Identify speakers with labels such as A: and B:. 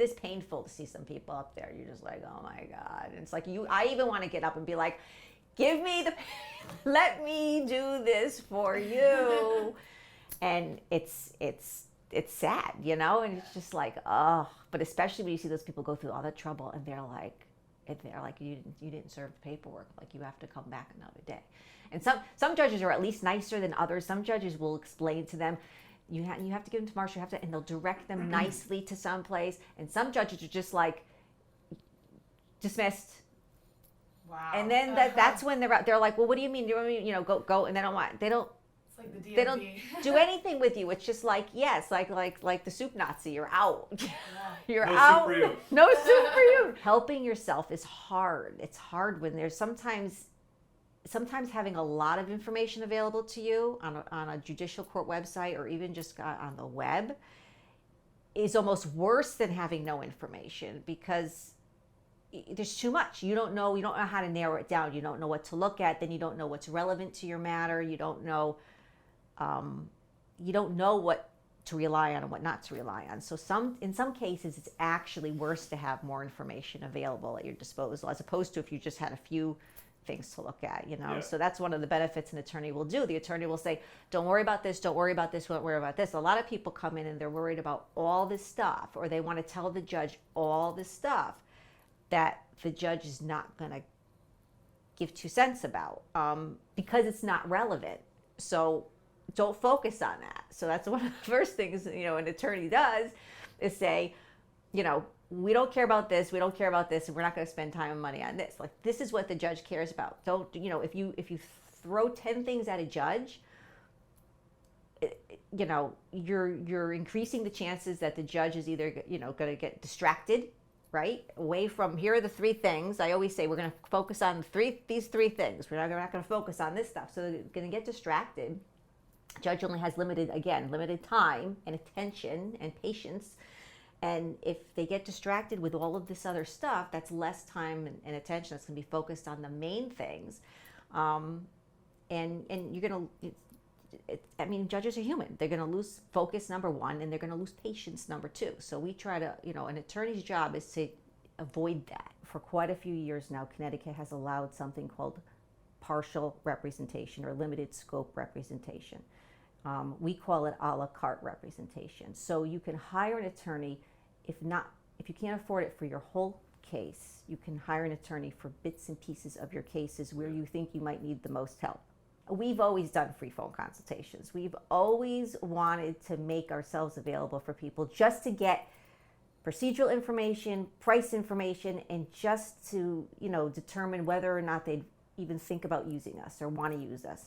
A: it is painful to see some people up there. You're just like, oh my God. And it's like, I even want to get up and be like, give me let me do this for you. And it's sad, and it's just like, oh, but especially when you see those people go through all that trouble and they're like, you didn't serve the paperwork, like you have to come back another day. And some judges are at least nicer than others. Some judges will explain to them, you have to give them to Marcia, and they'll direct them nicely to some place. And some judges are just like, dismissed.
B: Wow.
A: And then that's when they're like, well, what do you mean? Do you want me, go? And they don't.
B: It's like the DMV.
A: They don't do anything with you. It's just like, yes, like the soup Nazi. You're out.
B: Yeah.
A: You're
C: No
A: out.
C: soup for you.
A: No soup for you. Helping yourself is hard. It's hard when there's sometimes having a lot of information available to you on a judicial court website or even just on the web is almost worse than having no information, because there's too much. You don't know how to narrow it down. You don't know what to look at. Then you don't know what's relevant to your matter. You don't know what to rely on and what not to rely on. So in some cases, it's actually worse to have more information available at your disposal, as opposed to if you just had a few things to look at,
C: Yeah.
A: So that's one of the benefits an attorney will do. The attorney will say, don't worry about this, don't worry about this, don't worry about this. A lot of people come in and they're worried about all this stuff, or they want to tell the judge all this stuff that the judge is not going to give 2 cents about, because it's not relevant. So don't focus on that. So that's one of the first things, an attorney does, is say, we don't care about this, we don't care about this, and we're not going to spend time and money on this. Like, this is what the judge cares about. Don't, if you throw 10 things at a judge, you're increasing the chances that the judge is either, going to get distracted, right? Away from, here are the 3 things. I always say we're going to focus on these 3 things. We're not going to focus on this stuff. So they're going to get distracted. Judge only has limited time and attention and patience. And if they get distracted with all of this other stuff, that's less time and attention that's going to be focused on the main things. And you're going to, judges are human. They're going to lose focus, number 1, and they're going to lose patience, number 2. So we try to, an attorney's job is to avoid that. For quite a few years now, Connecticut has allowed something called partial representation or limited scope representation. We call it a la carte representation. So you can hire an attorney, if you can't afford it for your whole case, you can hire an attorney for bits and pieces of your cases where you think you might need the most help. We've always done free phone consultations. We've always wanted to make ourselves available for people just to get procedural information, price information, and just to, determine whether or not they'd even think about using us or want to use us.